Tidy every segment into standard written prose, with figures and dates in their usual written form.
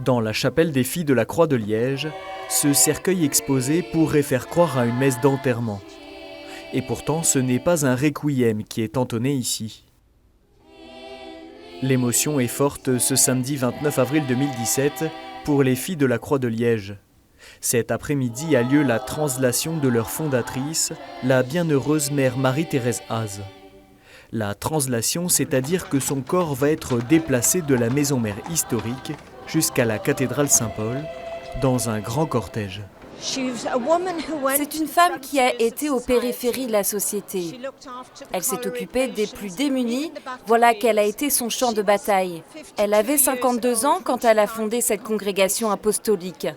Dans la chapelle des filles de la Croix de Liège, ce cercueil exposé pourrait faire croire à une messe d'enterrement. Et pourtant, ce n'est pas un requiem qui est entonné ici. L'émotion est forte ce samedi 29 avril 2017 pour les filles de la Croix de Liège. Cet après-midi a lieu la translation de leur fondatrice, la bienheureuse mère Marie-Thérèse Haase. La translation, c'est-à-dire que son corps va être déplacé de la maison mère historique jusqu'à la cathédrale Saint-Paul, dans un grand cortège. C'est une femme qui a été aux périphéries de la société. Elle s'est occupée des plus démunis, voilà quel a été son champ de bataille. Elle avait 52 ans quand elle a fondé cette congrégation apostolique.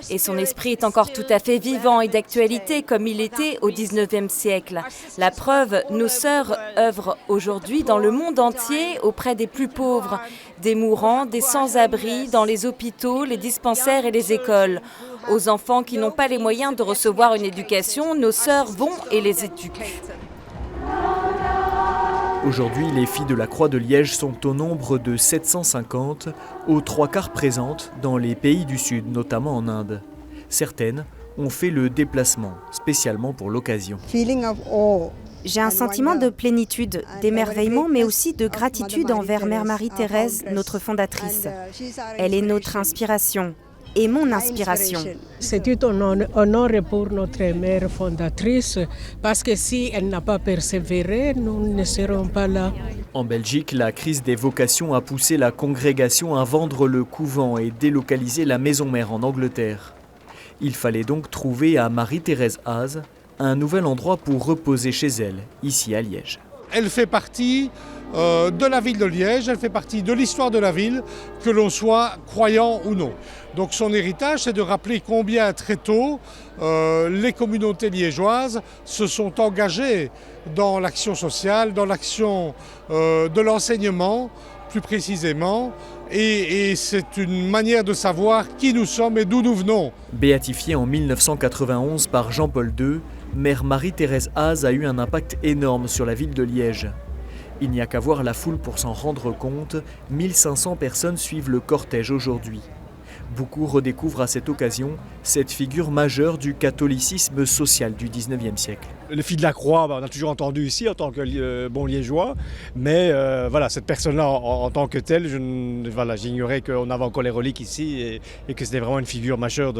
Et son esprit est encore tout à fait vivant et d'actualité comme il était au XIXe siècle. La preuve, nos sœurs œuvrent aujourd'hui dans le monde entier auprès des plus pauvres, des mourants, des sans-abri, dans les hôpitaux, les dispensaires et les écoles. Aux enfants qui n'ont pas les moyens de recevoir une éducation, nos sœurs vont et les éduquent. Aujourd'hui, les filles de la Croix de Liège sont au nombre de 750, aux 3/4 présentes dans les pays du Sud, notamment en Inde. Certaines ont fait le déplacement, spécialement pour l'occasion. J'ai un sentiment de plénitude, d'émerveillement, mais aussi de gratitude envers Mère Marie-Thérèse, notre fondatrice. Elle est notre inspiration. Et mon inspiration. C'est un honneur pour notre mère fondatrice, parce que si elle n'a pas persévéré, nous ne serons pas là. En Belgique, la crise des vocations a poussé la congrégation à vendre le couvent et délocaliser la maison mère en Angleterre. Il fallait donc trouver à Marie-Thérèse Haase un nouvel endroit pour reposer chez elle, ici à Liège. Elle fait partie de la ville de Liège, elle fait partie de l'histoire de la ville, que l'on soit croyant ou non. Donc son héritage, c'est de rappeler combien très tôt les communautés liégeoises se sont engagées dans l'action sociale, dans l'action de l'enseignement, plus précisément, et c'est une manière de savoir qui nous sommes et d'où nous venons. Béatifiée en 1991 par Jean-Paul II, Mère Marie-Thérèse Haase a eu un impact énorme sur la ville de Liège. Il n'y a qu'à voir la foule pour s'en rendre compte, 1500 personnes suivent le cortège aujourd'hui. Beaucoup redécouvrent à cette occasion cette figure majeure du catholicisme social du XIXe siècle. Les filles de la Croix, on a toujours entendu ici en tant que bon liégeois, mais voilà, cette personne-là en tant que telle, j'ignorais qu'on avait encore les reliques ici et que c'était vraiment une figure majeure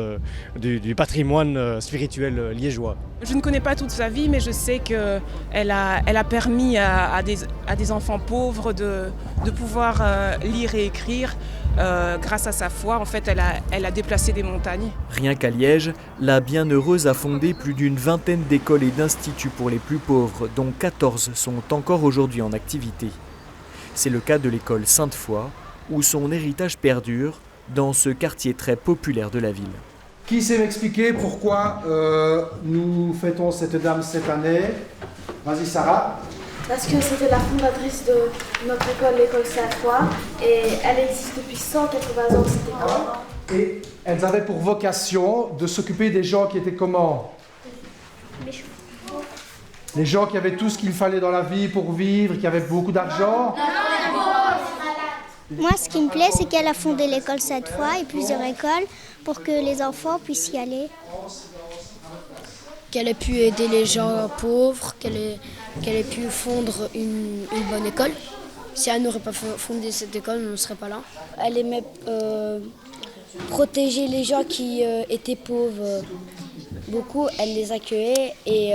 du patrimoine spirituel liégeois. Je ne connais pas toute sa vie, mais je sais qu'elle a permis à des enfants pauvres de pouvoir lire et écrire. Grâce à sa foi, en fait, elle a déplacé des montagnes. Rien qu'à Liège, la bienheureuse a fondé plus d'une vingtaine d'écoles et d'instituts pour les plus pauvres, dont 14 sont encore aujourd'hui en activité. C'est le cas de l'école Sainte-Foy, où son héritage perdure dans ce quartier très populaire de la ville. Qui sait m'expliquer pourquoi nous fêtons cette dame cette année? Vas-y Sarah. Parce que c'était la fondatrice de notre école, l'école Sainte-Foy, et elle existe depuis 180 ans, cette école. Et elles avaient pour vocation de s'occuper des gens qui étaient comment? Les gens qui avaient tout ce qu'il fallait dans la vie pour vivre, qui avaient beaucoup d'argent. Moi, ce qui me plaît, c'est qu'elle a fondé l'école Sainte-Foy et plusieurs écoles pour que les enfants puissent y aller. Qu'elle ait pu aider les gens pauvres, qu'elle ait pu fondre une bonne école. Si elle n'aurait pas fondé cette école, on ne serait pas là. Elle aimait protéger les gens qui étaient pauvres. Beaucoup, elle les accueillait et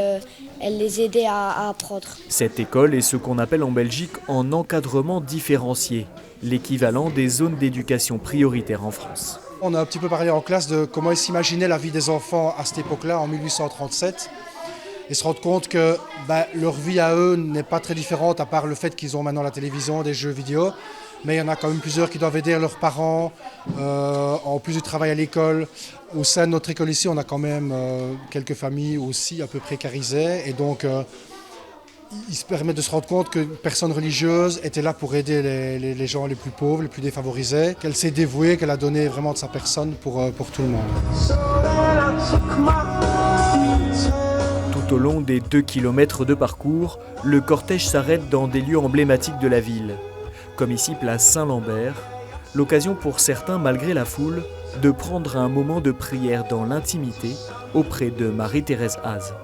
elle les aidait à apprendre. Cette école est ce qu'on appelle en Belgique en encadrement différencié, l'équivalent des zones d'éducation prioritaire en France. On a un petit peu parlé en classe de comment ils s'imaginaient la vie des enfants à cette époque-là, en 1837. Et se rendre compte que leur vie à eux n'est pas très différente, à part le fait qu'ils ont maintenant la télévision, des jeux vidéo. Mais il y en a quand même plusieurs qui doivent aider leurs parents, en plus du travail à l'école. Au sein de notre école ici, on a quand même quelques familles aussi un peu précarisées. Et donc, il se permet de se rendre compte qu'une personne religieuse était là pour aider les gens les plus pauvres, les plus défavorisés, qu'elle s'est dévouée, qu'elle a donné vraiment de sa personne pour tout le monde. Tout au long des 2 kilomètres de parcours, le cortège s'arrête dans des lieux emblématiques de la ville, comme ici place Saint-Lambert, L'occasion pour certains, malgré la foule, de prendre un moment de prière dans l'intimité auprès de Marie-Thérèse Haase.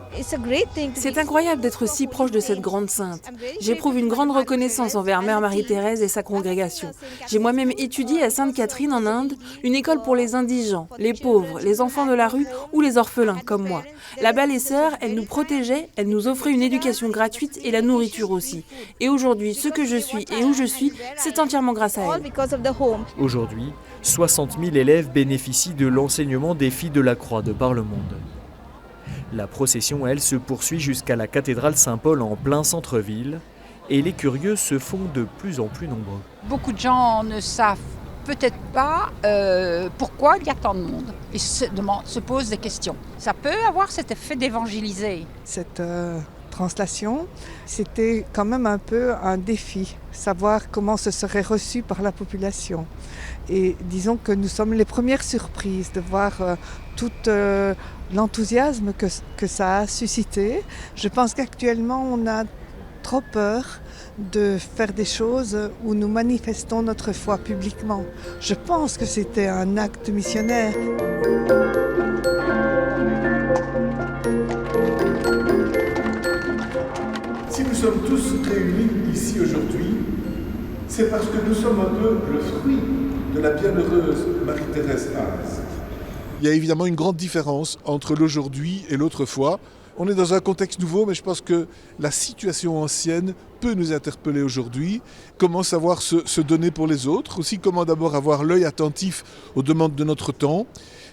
C'est incroyable d'être si proche de cette grande sainte. J'éprouve une grande reconnaissance envers Mère Marie-Thérèse et sa congrégation. J'ai moi-même étudié à Sainte-Catherine en Inde, une école pour les indigents, les pauvres, les enfants de la rue ou les orphelins comme moi. Là-bas, les sœurs, elles nous protégeaient, elles nous offraient une éducation gratuite et la nourriture aussi. Et aujourd'hui, ce que je suis et où je suis, c'est entièrement grâce à elles. Aujourd'hui, 60 000 élèves bénéficient de l'enseignement des filles de la Croix de par le monde. La procession, elle, se poursuit jusqu'à la cathédrale Saint-Paul en plein centre-ville et les curieux se font de plus en plus nombreux. Beaucoup de gens ne savent peut-être pas pourquoi il y a tant de monde. Ils se posent des questions. Ça peut avoir cet effet d'évangéliser. Cette translation, c'était quand même un peu un défi, savoir comment ce serait reçu par la population. Et disons que nous sommes les premières surprises de voir tout l'enthousiasme que ça a suscité. Je pense qu'actuellement, on a trop peur de faire des choses où nous manifestons notre foi publiquement. Je pense que c'était un acte missionnaire. Si nous sommes tous réunis ici aujourd'hui, c'est parce que nous sommes un peu le fruit de la bienheureuse Marie-Thérèse Haase. Il y a évidemment une grande différence entre l'aujourd'hui et l'autrefois. On est dans un contexte nouveau, mais je pense que la situation ancienne peut nous interpeller aujourd'hui. Comment savoir se donner pour les autres, aussi comment d'abord avoir l'œil attentif aux demandes de notre temps.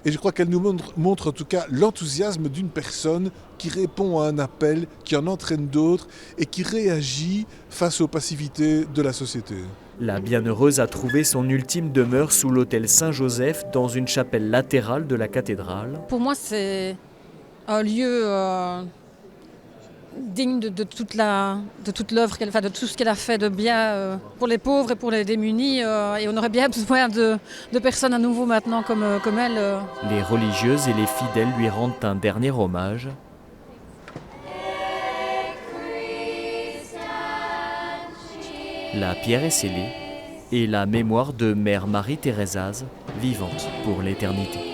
Et je crois qu'elle nous montre en tout cas l'enthousiasme d'une personne qui répond à un appel, qui en entraîne d'autres et qui réagit face aux passivités de la société. La bienheureuse a trouvé son ultime demeure sous l'autel Saint-Joseph dans une chapelle latérale de la cathédrale. Pour moi, c'est un lieu digne de toute l'œuvre qu'elle fait, de tout ce qu'elle a fait de bien pour les pauvres et pour les démunis. Et on aurait bien besoin de personnes à nouveau maintenant comme elle. Les religieuses et les fidèles lui rendent un dernier hommage. La pierre est scellée et la mémoire de Mère Marie-Thérèse Haase vivante pour l'éternité.